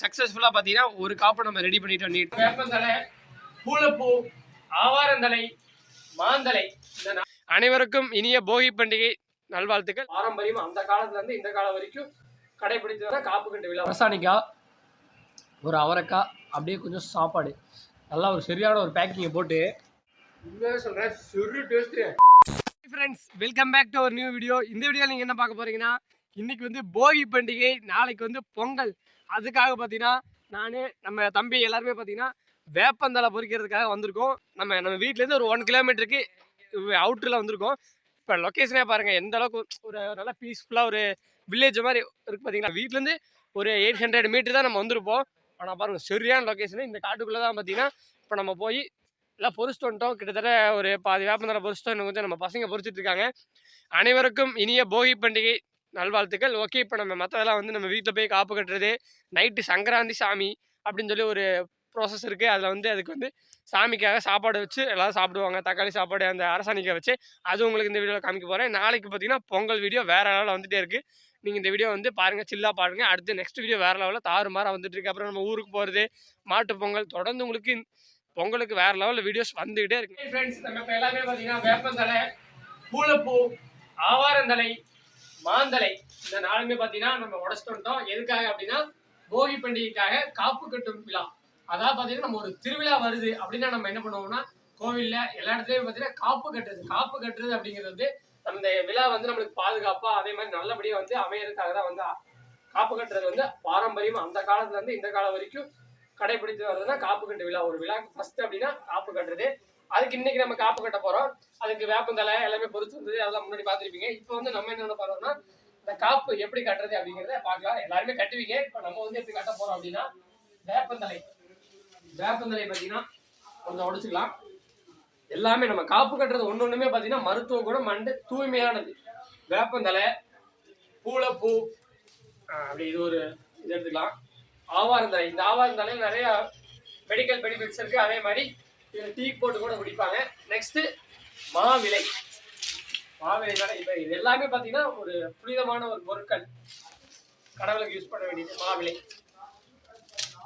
சக்ஸஸ்ஃபுல்லாக பார்த்தீங்கன்னா ஒரு காப்பை நம்ம ரெடி பண்ணிட்டோம். நீட் வேப்பந்தலை, பூளப்பூ, ஆவாரந்தலை, மாந்தலை. அனைவருக்கும் இனிய போகி பண்டிகை நல்வாழ்த்துக்கள். பாரம்பரியம் அந்த காலத்துலேருந்து இந்த காலம் வரைக்கும் கடைபிடித்து வர காப்பு கட்டு விழா. அரசாணிக்காய், ஒரு அவரைக்காய், அப்படியே கொஞ்சம் சாப்பாடு, நல்லா ஒரு சரியான ஒரு பேக்கிங்கை போட்டு சொல்கிறேன், செரு taste. Friends, welcome back to ஒரு நியூ வீடியோ. இந்த வீடியோவில் நீங்கள் என்ன பார்க்க போகிறீங்கன்னா, இன்றைக்கி வந்து போகி பண்டிகை, நாளைக்கு வந்து பொங்கல். அதுக்காக பார்த்தீங்கன்னா நம்ம தம்பி எல்லாருமே பார்த்தீங்கன்னா வேப்பந்தலை பொறிக்கிறதுக்காக வந்திருக்கோம். நம்ம வீட்டிலேருந்து ஒரு 1 கிலோமீட்டருக்கு அவுட்டரில் வந்திருக்கோம். இப்போ லொக்கேஷனே பாருங்கள் எந்த அளவுக்கு ஒரு நல்லா பீஸ்ஃபுல்லாக ஒரு வில்லேஜ் மாதிரி இருக்குது பார்த்தீங்கன்னா. வீட்டிலேருந்து ஒரு 800 மீட்டர் தான் நம்ம வந்திருப்போம். ஆனால் பாருங்கள் சரியான லொக்கேஷனு. இந்த காட்டுக்குள்ளே தான் பார்த்தீங்கன்னா இப்போ நம்ம போய் எல்லாம் பொறிச்சிட்டு வந்துட்டோம். கிட்டத்தட்ட ஒரு பாதி வேப்பந்தலை பொறிச்சிட்டோம். இன்னும் கொஞ்சம் நம்ம பசங்க பொறிச்சிட்டு இருக்காங்க. அனைவருக்கும் இனிய போகி பண்டிகை நல்வாழ்த்துக்கள். ஓகே, இப்போ நம்ம மற்றதெல்லாம் வந்து நம்ம வீட்டில் போய் காப்பு கட்டுறது, நைட்டு சங்கராந்தி சாமி அப்படின்னு சொல்லி ஒரு ப்ராசஸ் இருக்குது. அதில் வந்து அதுக்கு வந்து சாமிக்காக சாப்பாடு வச்சு எல்லோரும் சாப்பிடுவாங்க. தக்காளி சாப்பாடு, அந்த அரசாணிக்காய் வச்சு. அது உங்களுக்கு இந்த வீடியோவில் காமிக்க போகிறேன். நாளைக்கு பார்த்தீங்கன்னா பொங்கல் வீடியோ வேறு லெவலில் வந்துகிட்டே இருக்குது. நீங்கள் இந்த வீடியோ வந்து பாருங்கள், சில்லாக பாருங்கள். அடுத்து நெக்ஸ்ட் வீடியோ வேறு லெவலில் தாறுமாறாக வந்துட்டு இருக்கு. அப்புறம் நம்ம ஊருக்கு போகிறது, மாட்டு பொங்கல், தொடர்ந்து உங்களுக்கு பொங்கலுக்கு வேறு லெவலில் வீடியோஸ் வந்துக்கிட்டே இருக்கு. ஃப்ரெண்ட்ஸ், நம்ம இப்போ எல்லாமே பார்த்தீங்கன்னா வேப்பந்தலை, பூளப்பூ, ஆவாரந்தலை, மாந்தலை, இந்த நாளுமே பார்த்தீங்கன்னா நம்ம உடச்சிட்டு வந்துட்டோம். எதுக்காக அப்படின்னா போகி பண்டிகைக்காக காப்பு கட்டும் விழா. அதாவது பார்த்தீங்கன்னா நம்ம ஒரு திருவிழா வருது அப்படின்னா நம்ம என்ன பண்ணுவோம்னா கோவிலில் எல்லா இடத்துலையும் பார்த்தீங்கன்னா காப்பு கட்டுறது அப்படிங்கிறது வந்து அந்த விழா வந்து நம்மளுக்கு பாதுகாப்பாக அதே மாதிரி நல்லபடியாக வந்து அமையறதுக்காக தான் வந்து காப்பு கட்டுறது வந்து பாரம்பரியம் அந்த காலத்துலேருந்து இந்த காலம் வரைக்கும் கடைபிடித்து வர்றதுன்னா காப்பு கட்டு விழா. ஒரு விழாக்கு ஃபர்ஸ்ட் அப்படின்னா காப்பு கட்டுறது. அதுக்கு இன்னைக்கு நம்ம காப்பு கட்ட போகிறோம். அதுக்கு வேப்பந்தலை எல்லாமே பொறுத்து வந்தது, அதெல்லாம் முன்னாடி பார்த்துருப்பீங்க. இப்போ வந்து நம்ம என்ன பண்ணுறோம்னா இந்த காப்பு எப்படி கட்டுறது அப்படிங்கிறத பார்க்கலாம். எல்லாருமே கட்டுவீங்க. இப்போ நம்ம வந்து எப்படி கட்ட போகிறோம் அப்படின்னா வேப்பந்தலை பார்த்தீங்கன்னா கொஞ்சம் உடைச்சிக்கலாம். எல்லாமே நம்ம காப்பு கட்டுறது ஒன்றுமே பார்த்தீங்கன்னா மருத்துவ குணம் மண்டு தூய்மையானது. வேப்பந்தலை, பூளப்பூ, அப்படி இது ஒரு இது எடுத்துக்கலாம். ஆவாரந்தலை, இந்த ஆவாரந்தலையில் நிறைய மெடிக்கல் பெனிஃபிட்ஸ் இருக்குது. அதே மாதிரி இதில் டீ போட்டு கூட குடிப்பாங்க. நெக்ஸ்ட்டு மாவிலை தானே. இப்போ இது எல்லாமே பார்த்தீங்கன்னா ஒரு புனிதமான ஒரு பொருட்கள், கடவுளுக்கு யூஸ் பண்ண வேண்டியது மாவிலை.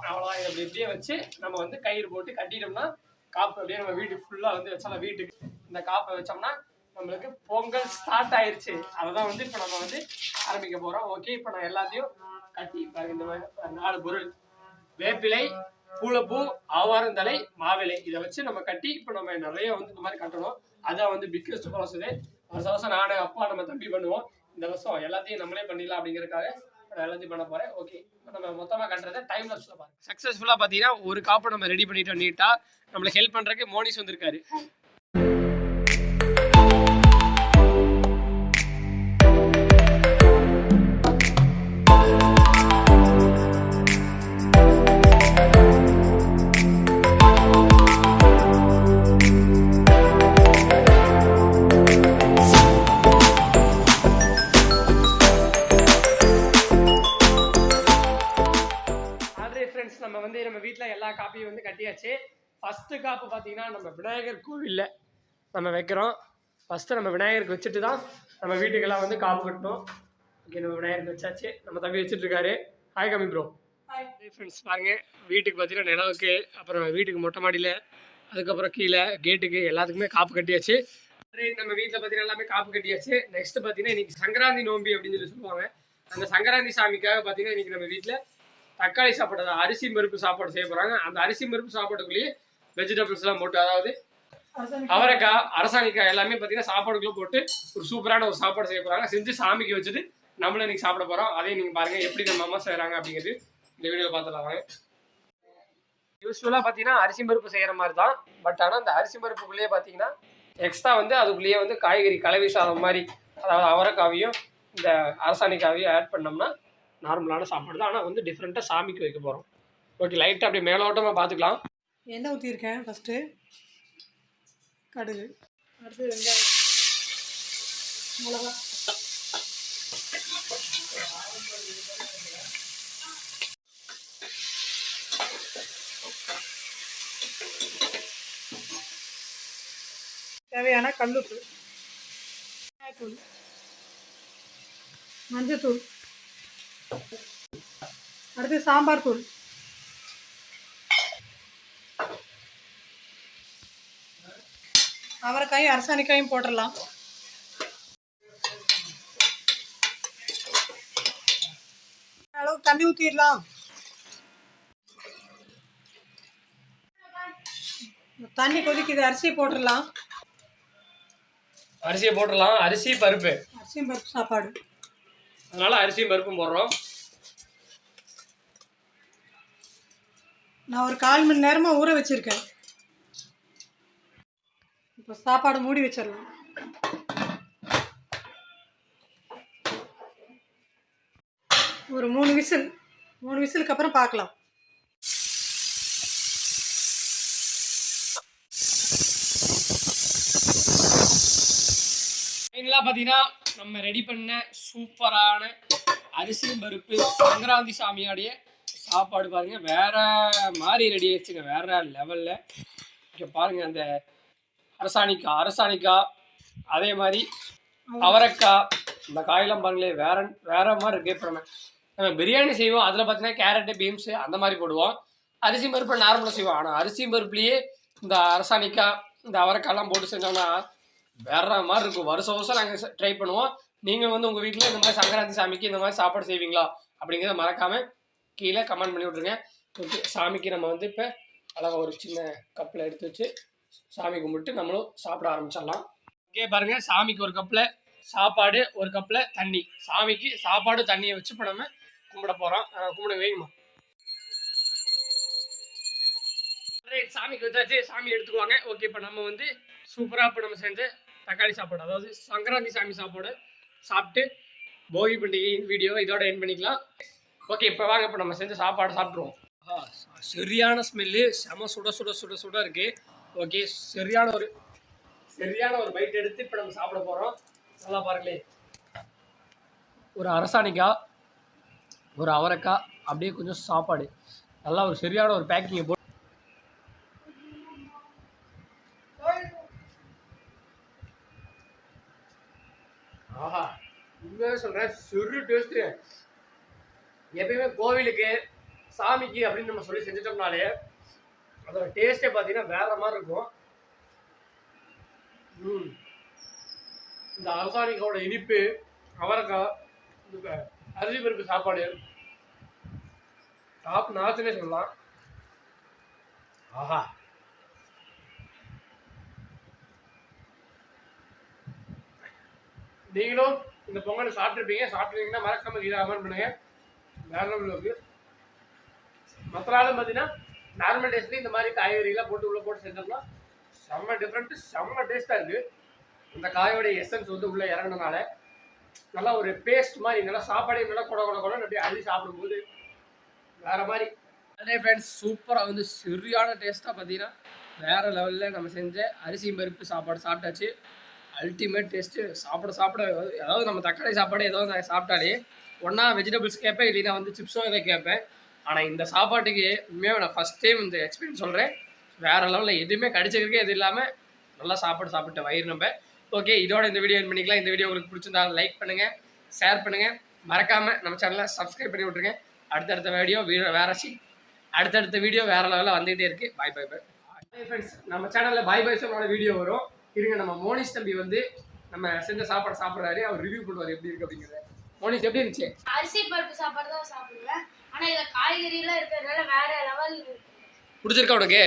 அவ்வளோதான். இதை இப்படியே வச்சு நம்ம வந்து கயிறு போட்டு கட்டிட்டோம்னா காப்பு அப்படியே நம்ம வீட்டுக்கு ஃபுல்லாக வந்து வச்சாலும் வீட்டுக்கு இந்த காப்பை வச்சோம்னா நம்மளுக்கு பொங்கல் ஸ்டார்ட் ஆயிடுச்சு. அதை தான் வந்து இப்போ நம்ம வந்து ஆரம்பிக்க போகிறோம். ஓகே, இப்போ நான் எல்லாத்தையும் கட்டி இந்த மாதிரி 4 பொருள், வேப்பிலை, பூளப்பூ, ஆவாரந்தலை, மாவிலை, இதை வச்சு நம்ம கட்டி இப்போ நம்ம நிறைய வந்து இந்த மாதிரி கட்டணும். அதான் வந்து பிக்கஸ்ட் ப்ராசஸ். வருஷம் நானும் அப்பா நம்ம தம்பி பண்ணுவோம். இந்த வருஷம் எல்லாத்தையும் நம்மளே பண்ணிடலாம் அப்படிங்கிறதுக்காக எல்லாத்தையும் பண்ண போகிறேன். ஓகே, நம்ம மொத்தமாக கட்டுறதை டைம் லாப்ஸில் பாருங்க. சக்ஸஸ்ஃபுல்லாக பார்த்தீங்கன்னா ஒரு காப்பை நம்ம ரெடி பண்ணிட்டோம். நீட்டாக நம்மளுக்கு ஹெல்ப் பண்ணுறதுக்கு மோனிஸ் வந்திருக்காரு. நம்ம வீட்டில் எல்லா காப்பையும் வந்து கட்டியாச்சு. ஃபஸ்ட்டு காப்பு பார்த்தீங்கன்னா நம்ம விநாயகர் கோவிலில் நம்ம வைக்கிறோம். ஃபஸ்ட்டு நம்ம விநாயகருக்கு வச்சுட்டு தான் நம்ம வீட்டுக்கெல்லாம் வந்து காப்பு கட்டணும். ஓகே, நம்ம விநாயகருக்கு வச்சாச்சு. நம்ம தம்பி வச்சுட்ருக்காரு. ஹாய் கம்மி ப்ரோ. ஹாய் ஃப்ரெண்ட்ஸ், பாருங்கள் வீட்டுக்கு பார்த்தீங்கன்னா நிலவுக்கு, அப்புறம் வீட்டுக்கு மொட்டை மாடியில், அதுக்கப்புறம் கீழே கேட்டுக்கு எல்லாத்துக்குமே காப்பு கட்டியாச்சு. நம்ம வீட்டில் பார்த்தீங்கன்னா எல்லாமே காப்பு கட்டியாச்சு. நெக்ஸ்ட்டு பார்த்தீங்கன்னா இன்றைக்கி சங்கராந்தி நோம்பி அப்படின்னு சொல்லி சொல்லுவாங்க. அந்த சங்கராந்தி சாமிக்காக பார்த்தீங்கன்னா இன்றைக்கி நம்ம வீட்டில் தக்காளி சாப்பாடு, அரிசி பருப்பு சாப்பாடு செய்ய போகிறாங்க. அந்த அரிசி பருப்பு சாப்பாட்டுக்குள்ளேயே வெஜிடபிள்ஸ்லாம் போட்டு, அதாவது அவரைக்காய், அரசாணிக்காய் எல்லாமே பார்த்தீங்கன்னா சாப்பாடுக்குள்ளே போட்டு ஒரு சூப்பரான ஒரு சாப்பாடு செய்ய போகிறாங்க. செஞ்சு சாமிக்கு வச்சுட்டு நம்மளும் இன்றைக்கி சாப்பிட போகிறோம். அதையும் நீங்கள் பாருங்கள் எப்படி நம்ம அம்மா செய்கிறாங்க அப்படிங்கிறது இந்த வீடியோவில் பார்த்துலாம் வாங்க. யூஸ்வலாக பார்த்தீங்கன்னா அரிசி பருப்பு செய்கிற மாதிரி தான். பட் ஆனால் அந்த அரிசி பருப்புக்குள்ளேயே பார்த்தீங்கன்னா எக்ஸ்ட்ரா வந்து அதுக்குள்ளேயே வந்து காய்கறி கலவை சாதம் மாதிரி, அதாவது அவரைக்காவையும் இந்த அரசாணிக்காவையும் ஆட் பண்ணோம்னா நார்மலான சாப்பாடு தான். ஆனால் வந்து டிஃப்ரெண்ட்டாக சாமிக்கு வைக்க போகிறோம். ஓகே, லைட்டாக அப்படியே மேலோட்டமாக பார்த்துக்கலாம். எண்ணெய் ஊற்றிருக்கேன். ஃபஸ்ட்டு கடுகு, அடுத்து வெங்காயம், மிளகா, தேவையான கல்லுப்பு, தூள், மஞ்சள் தூள், அடுத்து சாம்பார் தூள், அவரைக்காயும் அரசாணிக்காயும் போட்டுடலாம். அளவுக்கு தண்ணி ஊற்றிடலாம். தண்ணி கொதிக்குது, அரிசியை போட்டுடலாம். அரிசியை போட்டுடலாம். அரிசி பருப்பு, அரிசியும் பருப்பு சாப்பாடு, அதனால அரிசியும் பருப்பும் போடுறோம். நான் ஒரு 1/4 மணி நேரமாக ஊற வச்சுருக்கேன். இப்போ சாப்பாடு மூடி வச்சிடலாம். ஒரு 3 விசிலுக்கு அப்புறம் பார்க்கலாம். ஃபைனலாக பார்த்தீங்கன்னா நம்ம ரெடி பண்ண சூப்பரான அரிசியும் பருப்பு சங்கராந்தி சாமியோடைய சாப்பாடு பாருங்க, வேற மாதிரி ரெடி ஆயிடுச்சுங்க, வேற லெவல்ல. இங்கே பாருங்க, அந்த அரசாணிக்காய், அதே மாதிரி அவரைக்காய், இந்த காயெல்லாம் பாருங்களேன், வேற மாதிரி இருக்கு. இப்போ நம்ம பிரியாணி செய்வோம், அதில் பார்த்தீங்கன்னா கேரட்டு பீன்ஸு அந்த மாதிரி போடுவோம். அரிசி பருப்பு நார்மலாக செய்வோம். ஆனால் அரிசி பருப்புலேயே இந்த அரசாணிக்காய், இந்த அவரைக்காய்லாம் போட்டு செஞ்சோம்னா வேற மாதிரி இருக்கும். வருஷம் நாங்கள் ட்ரை பண்ணுவோம். நீங்கள் வந்து உங்கள் வீட்டில் இந்த மாதிரி சங்கராந்தி சாமிக்கு இந்த மாதிரி சாப்பாடு செய்வீங்களா அப்படிங்கிறத மறக்காமல் கீழே கமெண்ட் பண்ணி விட்ருங்க. ஓகே, சாமிக்கு நம்ம வந்து இப்போ அழகாக ஒரு சின்ன கப்பில் எடுத்து வச்சு சாமி கும்பிட்டு நம்மளும் சாப்பிட ஆரம்பிச்சிடலாம். ஓகே பாருங்கள், சாமிக்கு ஒரு கப்பில் சாப்பாடு, ஒரு கப்பில் தண்ணி. சாமிக்கு சாப்பாடு தண்ணியை வச்சு இப்போ நம்ம கும்பிட போகிறோம். கும்பிட வைங்கம்மா. சாமிக்கு வச்சாச்சு, சாமி எடுத்துக்குவாங்க. ஓகே, இப்போ நம்ம வந்து சூப்பராக இப்போ நம்ம செஞ்ச தக்காளி சாப்பாடு, அதாவது சங்கராந்தி சாமி சாப்பாடு சாப்பிட்டு போகி பண்டிகை வீடியோ இதோட எண்ட் பண்ணிக்கலாம். ஓகே, இப்போ வாங்க இப்போ நம்ம செஞ்ச சாப்பாடு சாப்பிட்ருவோம். சரியான ஸ்மெல்லு, செம சுட சுட சுட சுட இருக்குது. ஓகே, சரியான ஒரு பைட் எடுத்து இப்போ நம்ம சாப்பிட போகிறோம். நல்லா பாருங்களே, ஒரு அரசாணிக்காய், ஒரு அவரைக்காய், அப்படியே கொஞ்சம் சாப்பாடு, நல்லா ஒரு சரியான ஒரு பேக்கிங்கை போட்டு. ஆஹா, உண்மையாக சொல்கிறேன், சுரு டேஸ்ட்டு. எப்பயுமே கோவிலுக்கு சாமிக்கு அப்படின்னு நம்ம சொல்லி செஞ்சிட்டோம்னாலே அதோட டேஸ்ட்டே பார்த்தீங்கன்னா வேற மாதிரி இருக்கும். இந்த அரசாணிக்காவோட இனிப்பு, அவரைக்காய், இந்த அரிசி பருப்பு சாப்பாடு டாப் நாச்சுன்னே சொல்லலாம். ஆஹா, நீங்களும் இந்த பொங்கல் சாப்பிட்ருந்தீங்கன்னா மறக்காம கீழே கமெண்ட் பண்ணுங்க. வேற லெவலுக்கு மற்ற நாளும் பார்த்தீங்கன்னா நார்மல் டேஸ்ட்லேயும் இந்த மாதிரி காய்கறிலாம் போட்டு உள்ளே போட்டு செஞ்சோம்னா செம்ம டிஃப்ரெண்ட்டு, செம்ம டேஸ்ட்டாக இருக்குது. இந்த காயோடைய எசன்ஸ் வந்து உள்ளே இறங்கினால நல்லா ஒரு பேஸ்ட் மாதிரி, நல்லா சாப்பாடே நல்லா கொட அப்படி அள்ளி சாப்பிடும்போது வேற மாதிரி. அதே ஃப்ரெண்ட்ஸ், சூப்பராக வந்து சரியான டேஸ்ட்டாக பார்த்தீங்கன்னா வேறு லெவலில் நம்ம செஞ்ச அரிசி பருப்பு சாப்பாடு சாப்பிட்டாச்சு. Ultimate taste. சாப்பிட அதாவது நம்ம தக்காளி சாப்பாடு ஏதோ சாப்பிட்டாலே ஒன்றா வெஜிடபிள்ஸ் கேட்பேன், இல்லைன்னா வந்து சிப்ஸோ இதை கேட்பேன். ஆனால் இந்த சாப்பாட்டுக்கு உண்மையாக நான் ஃபஸ்ட் டைம் இந்த எக்ஸ்பீரியன்ஸ் சொல்கிறேன். வேறு லெவலில் எதுவுமே கடிச்சிருக்கே எது இல்லாமல் நல்லா சாப்பிட்ட வயிறு நம்ம. ஓகே, இதோட இந்த வீடியோ என் பண்ணிக்கலாம். இந்த வீடியோ உங்களுக்கு பிடிச்சிருந்தாலும் லைக் பண்ணுங்கள், ஷேர் பண்ணுங்கள், மறக்காமல் நம்ம சேனலை சப்ஸ்கிரைப் பண்ணி விட்ருங்க. அடுத்தடுத்த வீடியோ அடுத்தடுத்த வீடியோ வேறு லெவலில் வந்துகிட்டே இருக்குது. பாய் ஃப்ரெண்ட்ஸ், நம்ம சேனலில் பாய் சொன்னோட வீடியோ வரும். இருங்க, நம்ம மோனிஷ் தம்பி வந்து நம்ம செஞ்ச சாப்பாடு சாப்பிட்றாரு, அவர் ரிவ்யூ பண்ணுவார் எப்படி இருக்கு அப்படிங்கிறத. மோனிஷ் எப்படி இருந்துச்சு? அரிசி பருப்பு சாப்பாடு தான் சாப்பிடுவேன், ஆனால் இதில் காய்கறிலாம் இருக்கிறதுனால வேற லெவல். பிடிச்சிருக்கா உனக்கு?